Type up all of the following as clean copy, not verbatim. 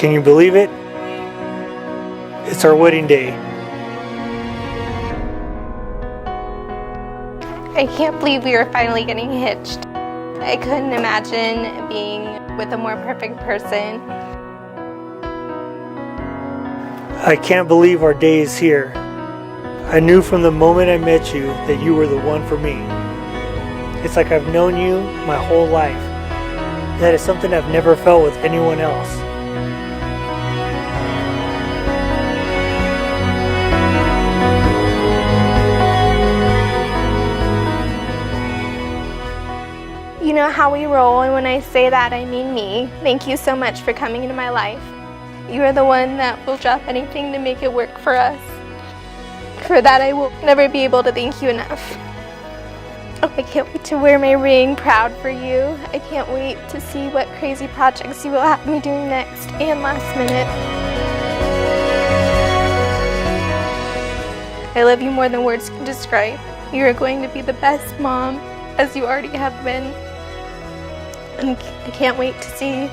Can you believe it? It's our wedding day. I can't believe we are finally getting hitched. I couldn't imagine being with a more perfect person. I can't believe our day is here. I knew from the moment I met you that you were the one for me. It's like I've known you my whole life. That is something I've never felt with anyone else. You know how we roll, and when I say that, I mean me. Thank you so much for coming into my life. You are the one that will drop anything to make it work for us. For that, I will never be able to thank you enough. I can't wait to wear my ring proud for you. I can't wait to see what crazy projects you will have me doing next and last minute. I love you more than words can describe. You are going to be the best mom, as you already have been. And I can't wait to see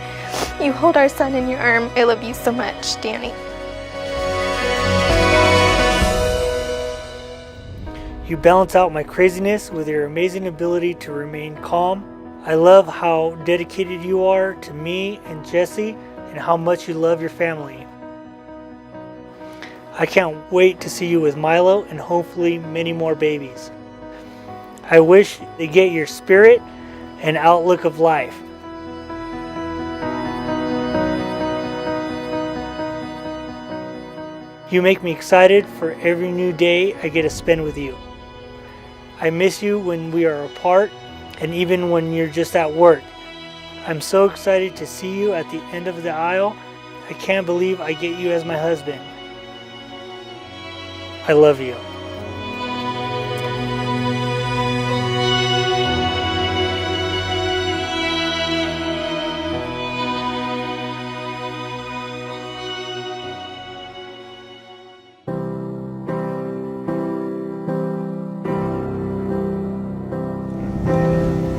you hold our son in your arm. I love you so much, Danny. You balance out my craziness with your amazing ability to remain calm. I love how dedicated you are to me and Jesse and how much you love your family. I can't wait to see you with Milo and hopefully many more babies. I wish they get your spirit and outlook of life. You make me excited for every new day I get to spend with you. I miss you when we are apart and even when you're just at work. I'm so excited to see you at the end of the aisle. I can't believe I get you as my husband. I love you.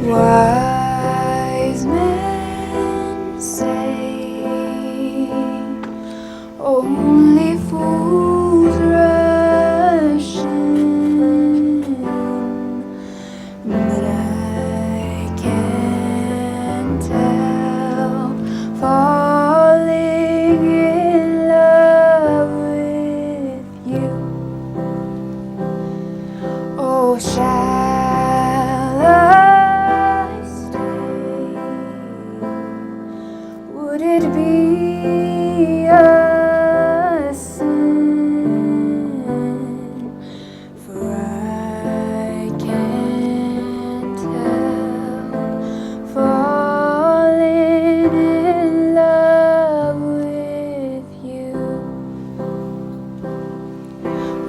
Wise men say only fools rush in, but I can't help falling in love with you. Oh, shall I stay? Would it be a sin? For I can't help falling in love with you.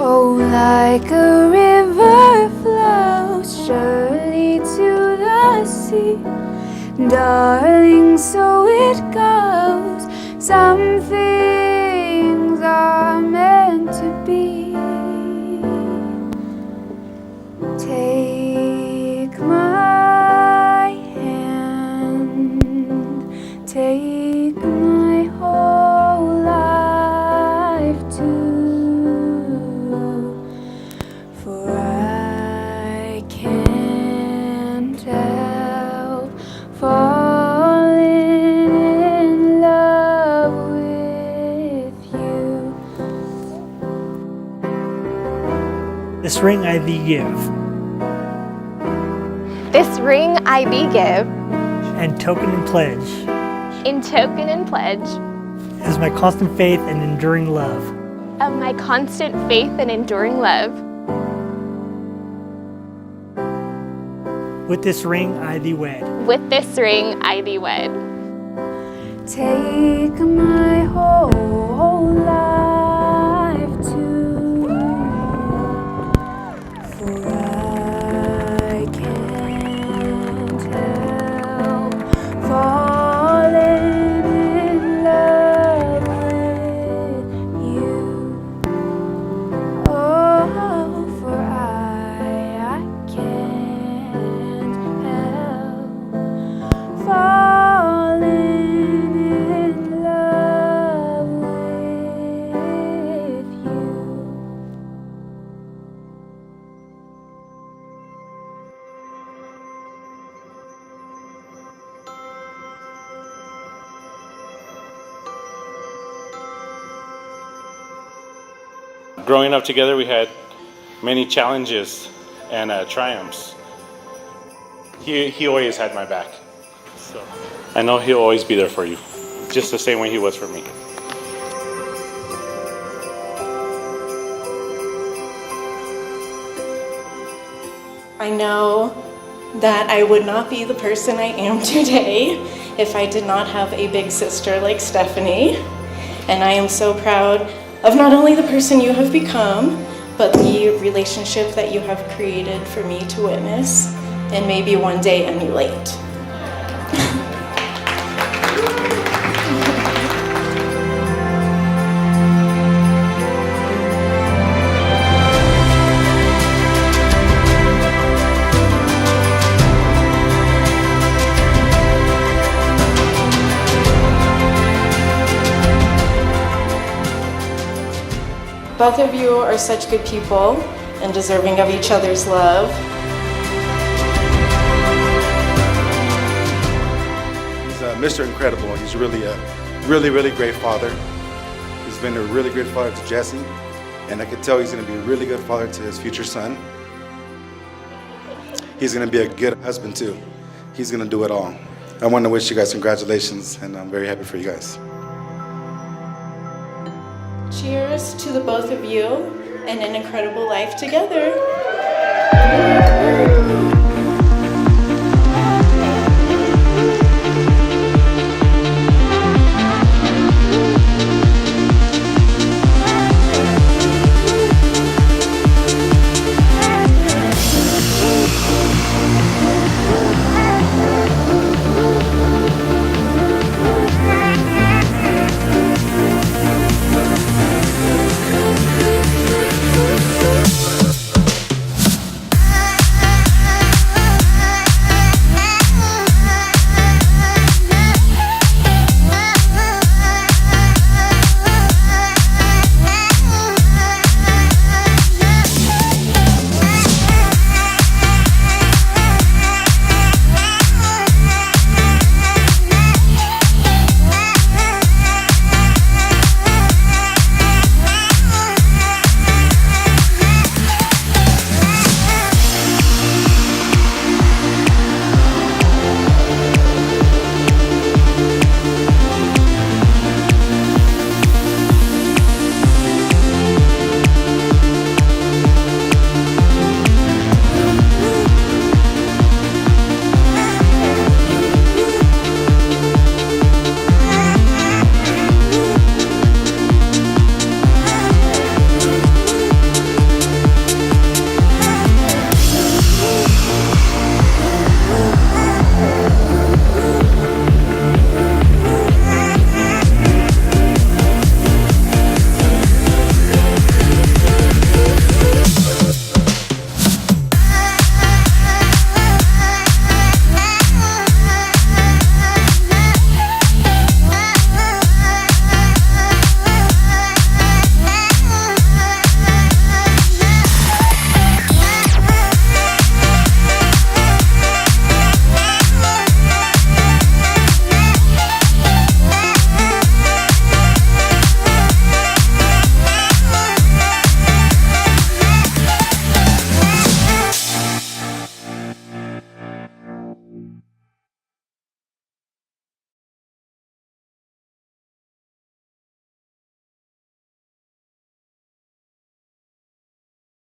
Oh, like a river flows surely to the sea, darling, so it goes. Some things are meant to be. Take my hand, take my whole life too, for I can't help falling in love with you. This ring I thee give, This ring I thee give, and token and pledge, in token and pledge as my constant faith and enduring love. of my constant faith and enduring love. With this ring I thee wed. With this ring I thee wed. Take my whole life too, for I can't help falling in love with you. Oh, for I can't help falling in love Growing up together, we had many challenges and triumphs. He always had my back. So I know he'll always be there for you, just the same way he was for me. I know that I would not be the person I am today if I did not have a big sister like Stephanie. And I am so proud of not only the person you have become, but the relationship that you have created for me to witness and maybe one day emulate. Both of you are such good people and deserving of each other's love. He's Mr. Incredible. He's really a really great father. He's been a really good father to Jesse, and I can tell he's going to be a really good father to his future son. He's going to be a good husband too. He's going to do it all. I want to wish you guys congratulations, and I'm very happy for you guys. Cheers to the both of you and an incredible life together.